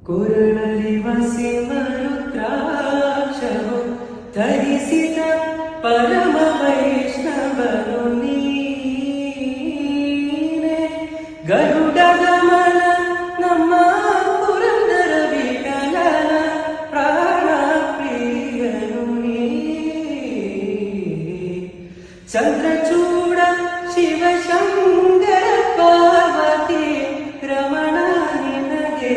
ಕೊರಳಲಿವ ಸಿಮರುದ್ರಾಕ್ಷವು ಧರಿಸಿದ ಪರಮ ವೈಷ್ಣವನು ನೀನೆ. ಗರುಡ ಗಮನ ನಮ್ಮ ಪುರಂದರ ವಿಠಲನ ಪ್ರಾಣ ಪ್ರಿಯನು ನೀ. ಚಂದ್ರಚೂಡ ಶಿವಶಂಕರ ಪಾರ್ವತಿ ರಮಣ ನಿನಗೆ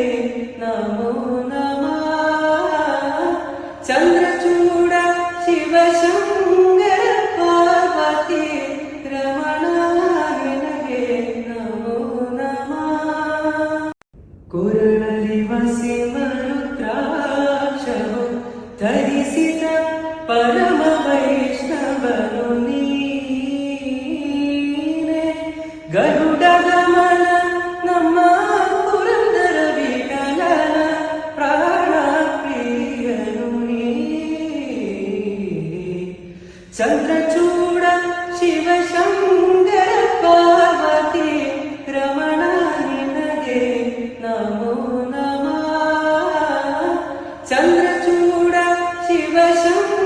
ನಮೋ ನಮಃ. ಚಂದ್ರಚೂಡ ಶಿವಶಂಕರ ಪಾರ್ವತಿ ರಮಣ ನಿನಗೆ ನಮೋ ನಮಃ. ಕೊರಳಲಿವ ಸಿಮರುದ್ರಾಕ್ಷವು ಧರಿಸಿದ ಪರಮ ವೈಷ್ಣವನು ನೀನೆ. ಗರುಡ ಗಮನ ನಮ್ಮ ಪುರಂದರ ವಿಠಲನ ಪ್ರಾಣ ಪ್ರಿಯನು ನೀ. ಚಂದ್ರಚೂಡ ಶಿವಶಂಕರ ಪಾರ್ವತಿ ರಮಣ ನಿನಗೆ ನಮೋ ನಮಃ. ಚಂದ್ರಚೂಡ ಶಿವಶಂಕರ